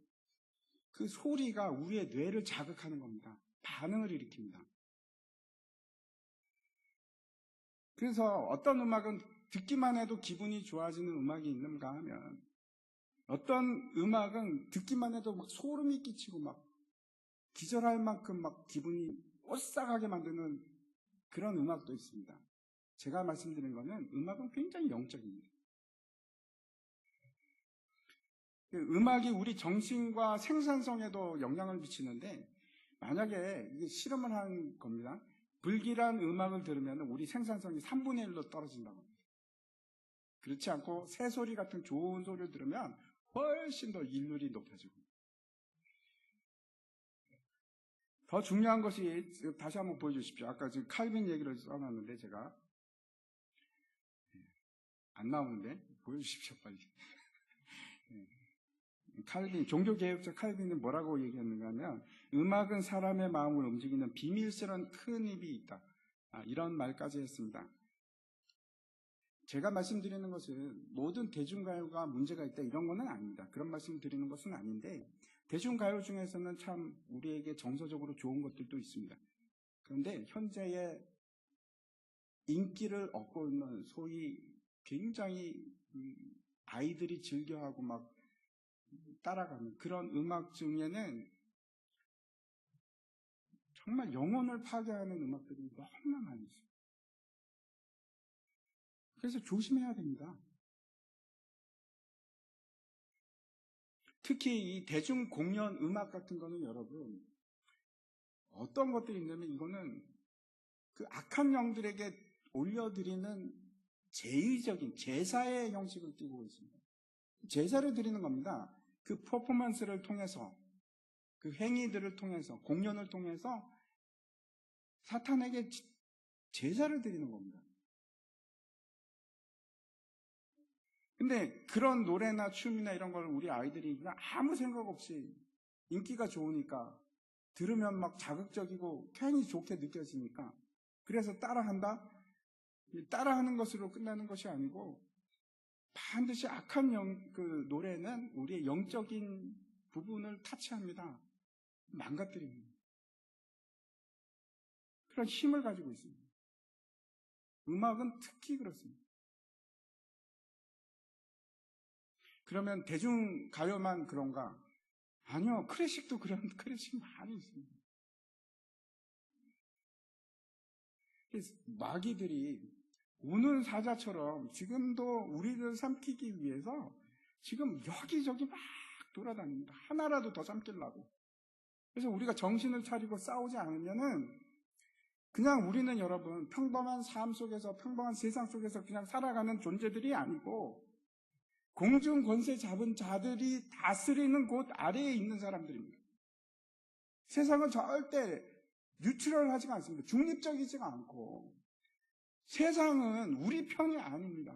그 소리가 우리의 뇌를 자극하는 겁니다. 반응을 일으킵니다. 그래서 어떤 음악은 듣기만 해도 기분이 좋아지는 음악이 있는가 하면 어떤 음악은 듣기만 해도 막 소름이 끼치고 막 기절할 만큼 막 기분이 오싹하게 만드는 그런 음악도 있습니다. 제가 말씀드린 거는 음악은 굉장히 영적입니다. 음악이 우리 정신과 생산성에도 영향을 미치는데 만약에 이게 실험을 한 겁니다. 불길한 음악을 들으면 우리 생산성이 3분의 1로 떨어진다고 합니다. 그렇지 않고 새소리 같은 좋은 소리를 들으면 훨씬 더 일률이 높아지고 더 중요한 것이 다시 한번 보여주십시오. 아까 지금 칼빈 얘기를 써놨는데 제가 안 나오는데 보여주십시오 빨리. 칼빈, 종교개혁자 칼빈은 뭐라고 얘기했는가 하면 음악은 사람의 마음을 움직이는 비밀스러운 큰 힘이 있다. 이런 말까지 했습니다. 제가 말씀드리는 것은 모든 대중가요가 문제가 있다 이런 거는 아닙니다. 그런 말씀 드리는 것은 아닌데 대중가요 중에서는 참 우리에게 정서적으로 좋은 것들도 있습니다. 그런데 현재의 인기를 얻고 있는 소위 굉장히 아이들이 즐겨하고 막 따라가는 그런 음악 중에는 정말 영혼을 파괴하는 음악들이 너무나 많이 있어요. 그래서 조심해야 됩니다. 특히 이 대중 공연 음악 같은 거는 여러분 어떤 것들이 있냐면 이거는 그 악한 영들에게 올려드리는 제의적인 제사의 형식을 띠고 있습니다. 제사를 드리는 겁니다. 그 퍼포먼스를 통해서 그 행위들을 통해서 공연을 통해서 사탄에게 제사를 드리는 겁니다. 근데 그런 노래나 춤이나 이런 걸 우리 아이들이 그냥 아무 생각 없이 인기가 좋으니까 들으면 막 자극적이고 괜히 좋게 느껴지니까 그래서 따라한다? 따라하는 것으로 끝나는 것이 아니고 반드시 악한 그 노래는 우리의 영적인 부분을 타치합니다. 망가뜨립니다. 그런 힘을 가지고 있습니다. 음악은 특히 그렇습니다. 그러면 대중가요만 그런가? 아니요. 클래식도 그런 클래식 많이 있습니다. 마귀들이 우는 사자처럼 지금도 우리를 삼키기 위해서 지금 여기저기 막 돌아다닙니다. 하나라도 더 삼키려고. 그래서 우리가 정신을 차리고 싸우지 않으면은 그냥 우리는 여러분 평범한 삶 속에서 평범한 세상 속에서 그냥 살아가는 존재들이 아니고 공중 권세 잡은 자들이 다스리는 곳 아래에 있는 사람들입니다. 세상은 절대 뉴트럴하지가 않습니다. 중립적이지가 않고 세상은 우리 편이 아닙니다.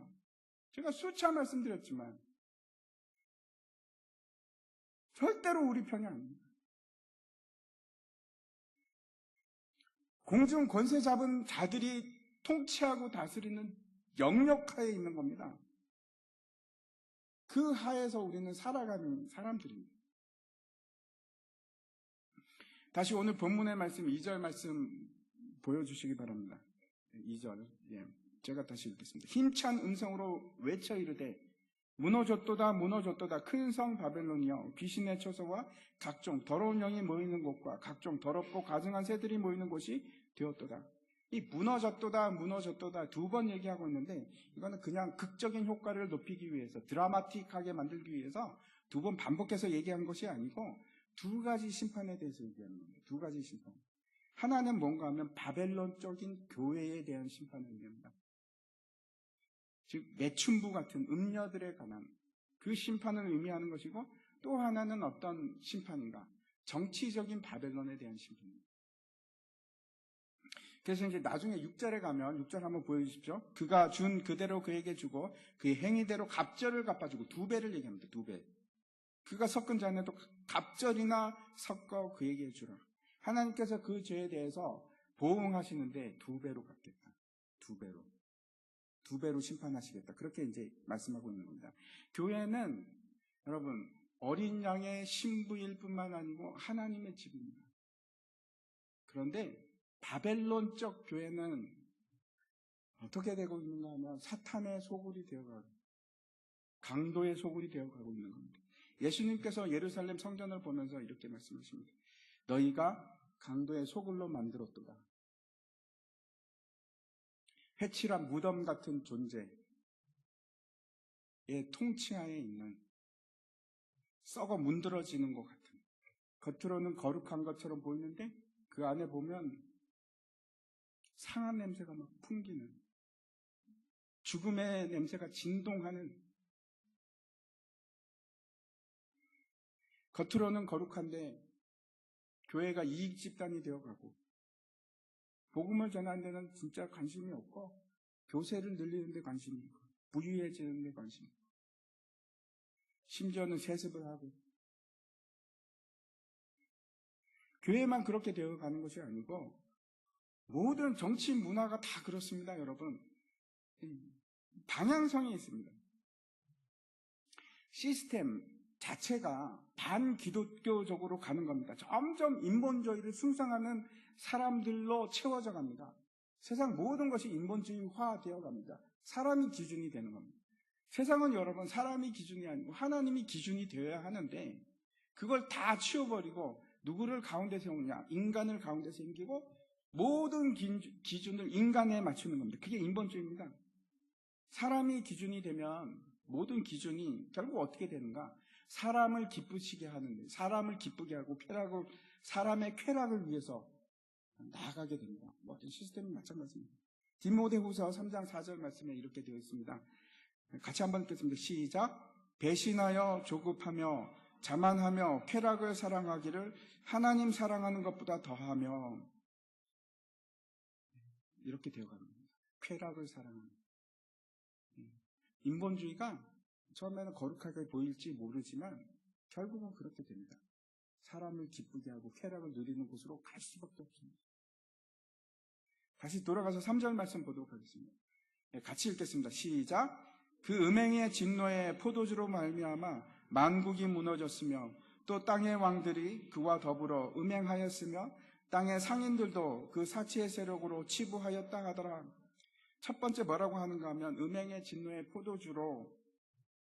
제가 수차 말씀드렸지만 절대로 우리 편이 아닙니다. 공중 권세 잡은 자들이 통치하고 다스리는 영역하에 있는 겁니다. 그 하에서 우리는 살아가는 사람들입니다. 다시 오늘 본문의 말씀 2절 말씀 보여주시기 바랍니다. 2절 제가 다시 읽겠습니다. 힘찬 음성으로 외쳐 이르되 무너졌도다 무너졌도다 큰 성 바벨론이여 귀신의 처소와 각종 더러운 영이 모이는 곳과 각종 더럽고 가증한 새들이 모이는 곳이 되었도다. 이 무너졌도다 무너졌도다 두 번 얘기하고 있는데 이거는 그냥 극적인 효과를 높이기 위해서 드라마틱하게 만들기 위해서 두 번 반복해서 얘기한 것이 아니고 두 가지 심판에 대해서 얘기하는 겁니다. 두 가지 심판. 하나는 뭔가 하면 바벨론적인 교회에 대한 심판을 의미합니다. 즉 매춘부 같은 음녀들에 관한 그 심판을 의미하는 것이고, 또 하나는 어떤 심판인가? 정치적인 바벨론에 대한 심판입니다. 그래서 이제 나중에 6절에 가면, 6절 한번 보여주십시오. 그가 준 그대로 그에게 주고 그의 행위대로 갑절을 갚아주고, 2배를 얘기합니다. 2배. 그가 섞은 잔에도 갑절이나 섞어 그에게 주라. 하나님께서 그 죄에 대해서 보응하시는데 2배로 갚겠다. 2배로. 2배로 심판하시겠다. 그렇게 이제 말씀하고 있는 겁니다. 교회는 여러분, 어린 양의 신부일 뿐만 아니고 하나님의 집입니다. 그런데 바벨론적 교회는 어떻게 되고 있는가 하면 사탄의 소굴이 되어가고, 강도의 소굴이 되어가고 있는 겁니다. 예수님께서 예루살렘 성전을 보면서 이렇게 말씀하십니다. 너희가 강도의 소굴로 만들었도다. 회칠한 무덤 같은 존재의 통치하에 있는, 썩어 문드러지는 것 같은, 겉으로는 거룩한 것처럼 보이는데 그 안에 보면 상한 냄새가 막 풍기는, 죽음의 냄새가 진동하는, 겉으로는 거룩한데 교회가 이익 집단이 되어가고, 복음을 전하는 데는 진짜 관심이 없고, 교세를 늘리는 데 관심이 있고, 부유해지는 데 관심이 있고, 심지어는 세습을 하고, 교회만 그렇게 되어가는 것이 아니고 모든 정치 문화가 다 그렇습니다. 여러분, 방향성이 있습니다. 시스템 자체가 반기독교적으로 가는 겁니다. 점점 인본주의를 숭상하는 사람들로 채워져 갑니다. 세상 모든 것이 인본주의화 되어 갑니다. 사람이 기준이 되는 겁니다. 세상은 여러분, 사람이 기준이 아니고 하나님이 기준이 되어야 하는데, 그걸 다 치워버리고 누구를 가운데 세우느냐? 인간을 가운데 세우고 모든 기준을 인간에 맞추는 겁니다. 그게 인본주의입니다. 사람이 기준이 되면 모든 기준이 결국 어떻게 되는가? 사람을 기쁘시게 하는데, 사람을 기쁘게 하고 사람의 쾌락을 위해서 나아가게 됩니다. 모든 시스템이 마찬가지입니다. 디모데후서 3장 4절 말씀에 이렇게 되어 있습니다. 같이 한번 읽겠습니다. 시작. 배신하여 조급하며 자만하며 쾌락을 사랑하기를 하나님 사랑하는 것보다 더하며, 이렇게 되어갑니다. 쾌락을 사랑하는. 인본주의가 처음에는 거룩하게 보일지 모르지만 결국은 그렇게 됩니다. 사람을 기쁘게 하고 쾌락을 누리는 곳으로 갈 수밖에 없습니다. 다시 돌아가서 3절 말씀 보도록 하겠습니다. 같이 읽겠습니다. 시작. 그 음행의 진노의 포도주로 말미암아 만국이 무너졌으며 또 땅의 왕들이 그와 더불어 음행하였으며 땅의 상인들도 그 사치의 세력으로 치부하였다 하더라. 첫 번째 뭐라고 하는가 하면 음행의 진노의 포도주로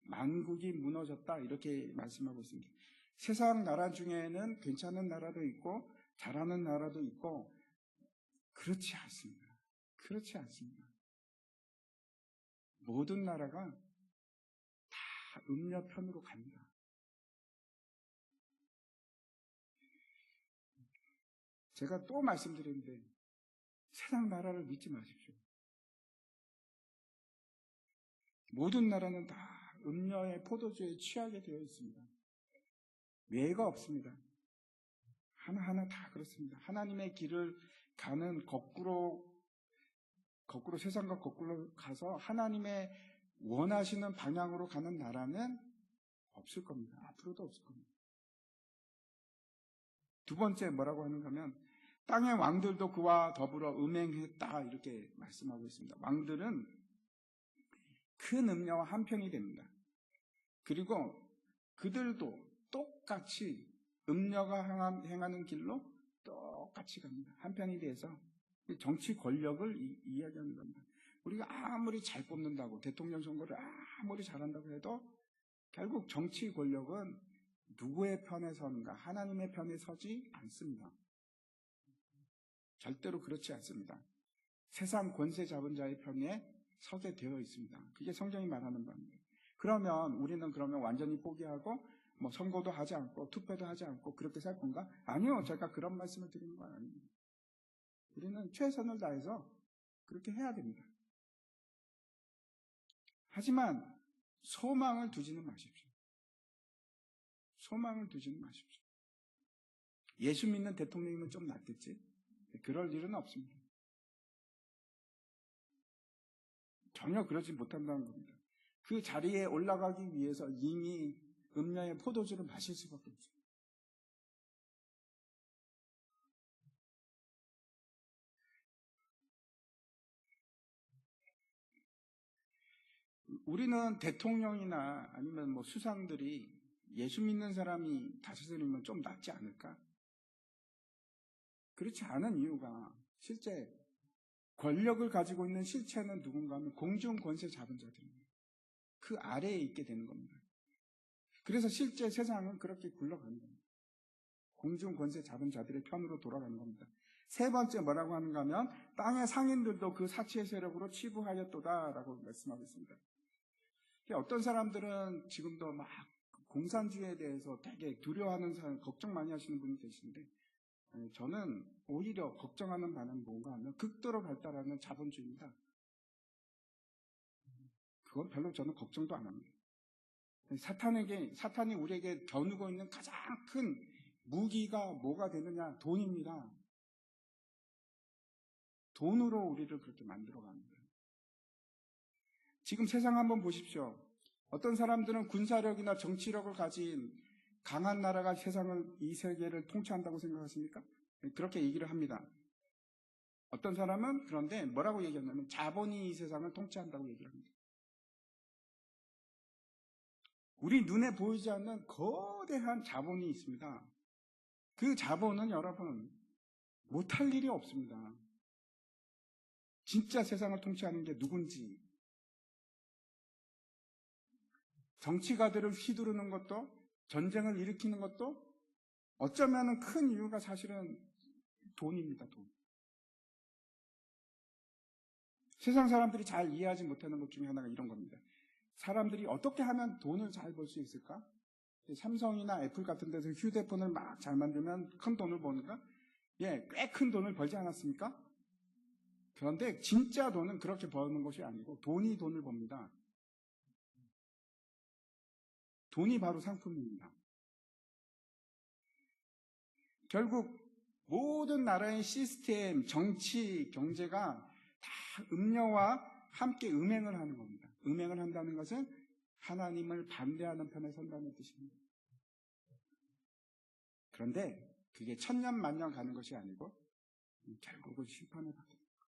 만국이 무너졌다, 이렇게 말씀하고 있습니다. 세상 나라 중에는 괜찮은 나라도 있고 잘하는 나라도 있고, 그렇지 않습니다. 그렇지 않습니다. 모든 나라가 다 음녀 편으로 갑니다. 제가 또 말씀드리는데 세상 나라를 믿지 마십시오. 모든 나라는 다 음녀의 포도주에 취하게 되어 있습니다. 예가 없습니다. 하나하나 다 그렇습니다. 하나님의 길을 가는 거꾸로 세상과 거꾸로 가서 하나님의 원하시는 방향으로 가는 나라는 없을 겁니다. 앞으로도 없을 겁니다. 두 번째 뭐라고 하는가 하면 땅의 왕들도 그와 더불어 음행했다, 이렇게 말씀하고 있습니다. 왕들은 큰 음녀와 한평이 됩니다. 그리고 그들도 똑같이 음녀가 행하는 길로 똑같이 갑니다. 한평이 돼서 정치 권력을 이야기하는 겁니다. 우리가 아무리 잘 뽑는다고, 대통령 선거를 아무리 잘한다고 해도 결국 정치 권력은 누구의 편에 서는가? 하나님의 편에 서지 않습니다. 절대로 그렇지 않습니다. 세상 권세 잡은 자의 편에 서게 되어 있습니다. 그게 성경이 말하는 바입니다. 그러면 우리는 완전히 포기하고 선거도 하지 않고 투표도 하지 않고 그렇게 살 건가? 아니요. 제가 그런 말씀을 드리는 건 아닙니다. 우리는 최선을 다해서 그렇게 해야 됩니다. 하지만 소망을 두지는 마십시오. 소망을 두지는 마십시오. 예수 믿는 대통령이면 좀 낫겠지? 그럴 일은 없습니다. 전혀 그러지 못한다는 겁니다. 그 자리에 올라가기 위해서 이미 음녀의 포도주를 마실 수밖에 없어요. 우리는 대통령이나 아니면 뭐 수상들이 예수 믿는 사람이 다스리면 좀 낫지 않을까? 그렇지 않은 이유가 실제 권력을 가지고 있는 실체는 누군가 하면 공중 권세 잡은 자들입니다. 그 아래에 있게 되는 겁니다. 그래서 실제 세상은 그렇게 굴러가는 겁니다. 공중 권세 잡은 자들의 편으로 돌아가는 겁니다. 세 번째 뭐라고 하는가 하면 땅의 상인들도 그 사치의 세력으로 치부하였도다라고 말씀하고 있습니다. 어떤 사람들은 지금도 막 공산주의에 대해서 되게 두려워하는 사람, 걱정 많이 하시는 분이 계시는데 저는 오히려 걱정하는 바는 뭔가 하면 극도로 발달하는 자본주의입니다. 그건 별로 저는 걱정도 안 합니다. 사탄이 우리에게 겨누고 있는 가장 큰 무기가 뭐가 되느냐? 돈입니다. 돈으로 우리를 그렇게 만들어갑니다. 지금 세상 한번 보십시오. 어떤 사람들은 군사력이나 정치력을 가진 강한 나라가 이 세계를 통치한다고 생각하십니까? 그렇게 얘기를 합니다. 어떤 사람은 그런데 뭐라고 얘기하냐면 자본이 이 세상을 통치한다고 얘기를 합니다. 우리 눈에 보이지 않는 거대한 자본이 있습니다. 그 자본은 여러분 못할 일이 없습니다. 진짜 세상을 통치하는 게 누군지 정치가들을 휘두르는 것도 전쟁을 일으키는 것도 어쩌면 큰 이유가 사실은 돈입니다. 돈. 세상 사람들이 잘 이해하지 못하는 것 중에 하나가 이런 겁니다. 사람들이 어떻게 하면 돈을 잘 벌 수 있을까? 삼성이나 애플 같은 데서 휴대폰을 막 잘 만들면 큰 돈을 버니까 꽤 큰 돈을 벌지 않았습니까? 그런데 진짜 돈은 그렇게 버는 것이 아니고 돈이 돈을 법니다. 돈이 바로 상품입니다. 결국 모든 나라의 시스템, 정치, 경제가 다 음녀와 함께 음행을 하는 겁니다. 음행을 한다는 것은 하나님을 반대하는 편에 선다는 뜻입니다. 그런데 그게 천년 만년 가는 것이 아니고 결국은 심판을 받게 됩니다.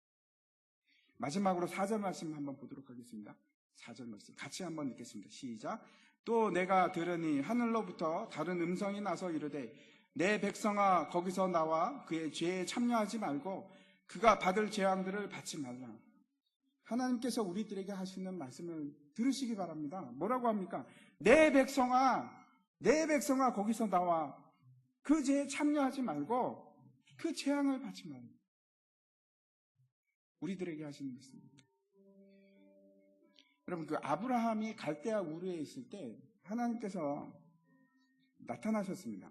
마지막으로 4절 말씀 한번 보도록 하겠습니다. 4절 말씀 같이 한번 읽겠습니다. 시작. 또 내가 들으니 하늘로부터 다른 음성이 나서 이르되 내 백성아 거기서 나와 그의 죄에 참여하지 말고 그가 받을 재앙들을 받지 말라. 하나님께서 우리들에게 하시는 말씀을 들으시기 바랍니다. 뭐라고 합니까? 내 백성아 거기서 나와 그 죄에 참여하지 말고 그 재앙을 받지 말라. 우리들에게 하시는 말씀입니다. 여러분 그 아브라함이 갈대아 우르에 있을 때 하나님께서 나타나셨습니다.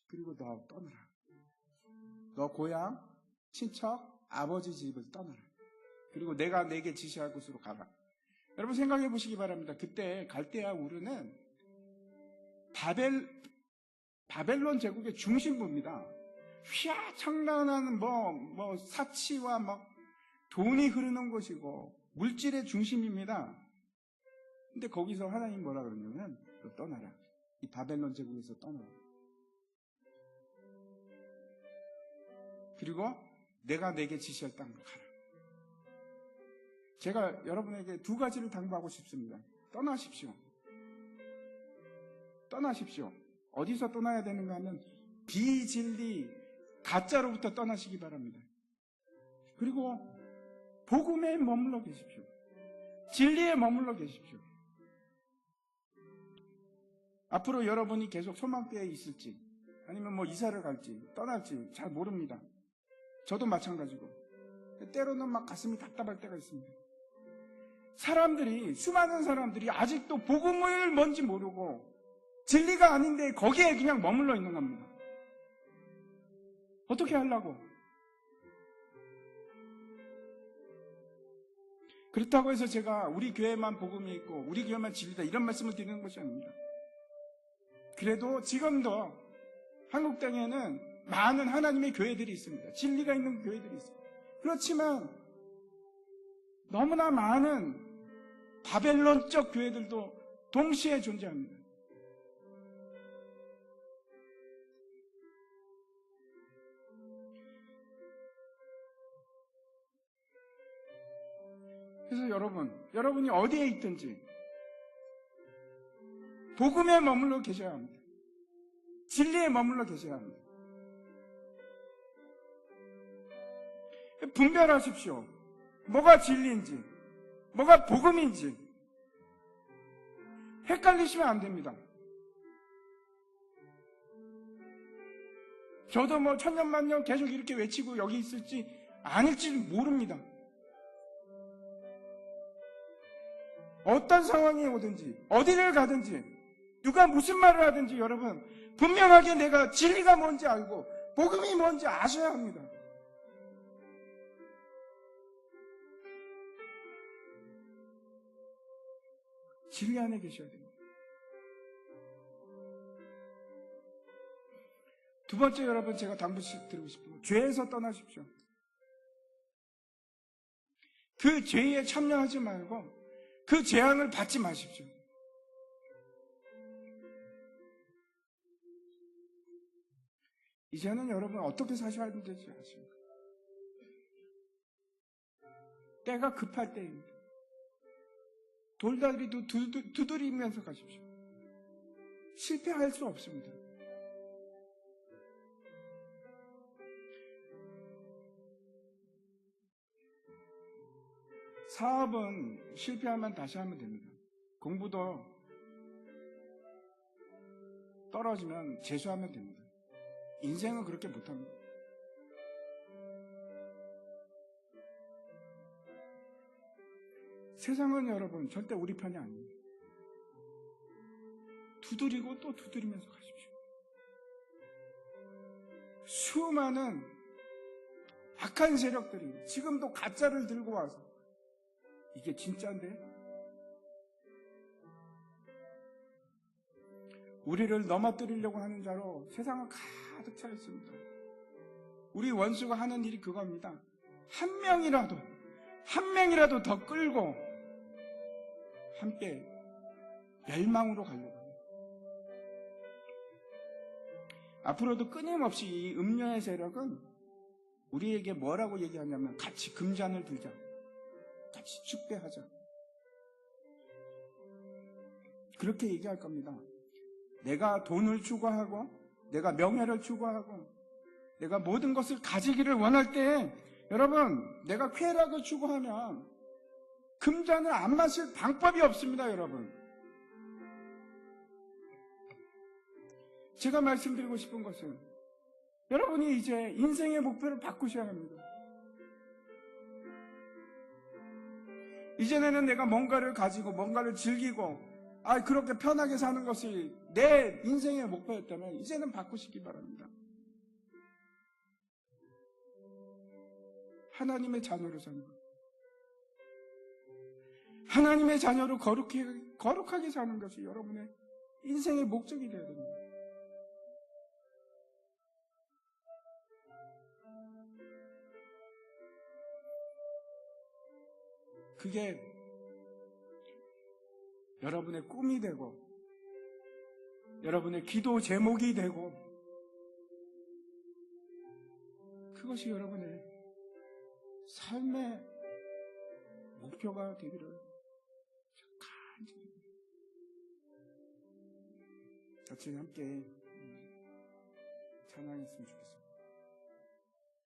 그리고 너 떠나라. 너 고향, 친척, 아버지 집을 떠나라. 그리고 내가 내게 지시할 곳으로 가라. 여러분 생각해 보시기 바랍니다. 그때 갈대아 우르는 바벨론 제국의 중심부입니다. 휘황찬란한 사치와 돈이 흐르는 곳이고 물질의 중심입니다. 근데 거기서 하나님 뭐라 그러냐면 너 떠나라. 이 바벨론 제국에서 떠나라. 그리고 내가 내게 지시할 땅으로 가라. 제가 여러분에게 두 가지를 당부하고 싶습니다. 떠나십시오. 떠나십시오. 어디서 떠나야 되는가 하면 비진리, 가짜로부터 떠나시기 바랍니다. 그리고 복음에 머물러 계십시오. 진리에 머물러 계십시오. 앞으로 여러분이 계속 소망대에 있을지 아니면 이사를 갈지 떠날지 잘 모릅니다. 저도 마찬가지고 때로는 가슴이 답답할 때가 있습니다. 수많은 사람들이 아직도 복음을 뭔지 모르고 진리가 아닌데 거기에 그냥 머물러 있는 겁니다. 어떻게 하려고? 그렇다고 해서 제가 우리 교회만 복음이 있고 우리 교회만 진리다 이런 말씀을 드리는 것이 아닙니다. 그래도 지금도 한국 땅에는 많은 하나님의 교회들이 있습니다. 진리가 있는 교회들이 있습니다. 그렇지만 너무나 많은 바벨론적 교회들도 동시에 존재합니다. 그래서 여러분이 어디에 있든지 복음에 머물러 계셔야 합니다. 진리에 머물러 계셔야 합니다. 분별하십시오. 뭐가 진리인지, 뭐가 복음인지. 헷갈리시면 안 됩니다. 저도 뭐 천년만년 계속 이렇게 외치고 여기 있을지 아닐지 모릅니다. 어떤 상황이 오든지 어디를 가든지 누가 무슨 말을 하든지 여러분 분명하게 내가 진리가 뭔지 알고 복음이 뭔지 아셔야 합니다. 진리 안에 계셔야 됩니다. 두 번째 여러분 제가 당부식 드리고 싶은 건 죄에서 떠나십시오. 그 죄에 참여하지 말고 그 재앙을 받지 마십시오. 이제는 여러분 어떻게 사셔야 되는지 아십니까? 때가 급할 때입니다. 돌다리도 두드리면서 가십시오. 실패할 수 없습니다. 사업은 실패하면 다시 하면 됩니다. 공부도 떨어지면 재수하면 됩니다. 인생은 그렇게 못합니다. 세상은 여러분 절대 우리 편이 아닙니다. 두드리고 또 두드리면서 가십시오. 수많은 악한 세력들이 지금도 가짜를 들고 와서 이게 진짜인데? 우리를 넘어뜨리려고 하는 자로 세상은 가득 차 있습니다. 우리 원수가 하는 일이 그겁니다. 한 명이라도 더 끌고 함께 멸망으로 가려고 합니다. 앞으로도 끊임없이 이 음녀의 세력은 우리에게 뭐라고 얘기하냐면 같이 금잔을 들자. 같이 축배하자. 그렇게 얘기할 겁니다. 내가 돈을 추구하고 내가 명예를 추구하고 내가 모든 것을 가지기를 원할 때 여러분 내가 쾌락을 추구하면 금잔을 안 마실 방법이 없습니다. 여러분 제가 말씀드리고 싶은 것은 여러분이 이제 인생의 목표를 바꾸셔야 합니다. 이전에는 내가 뭔가를 가지고 뭔가를 즐기고 그렇게 편하게 사는 것이 내 인생의 목표였다면 이제는 바꾸시기 바랍니다. 하나님의 자녀로 사는 것. 하나님의 자녀로 거룩하게 사는 것이 여러분의 인생의 목적이 되어야 됩니다. 그게 여러분의 꿈이 되고 여러분의 기도 제목이 되고 그것이 여러분의 삶의 목표가 되기를 간절히 같이 함께 찬양했으면 좋겠습니다.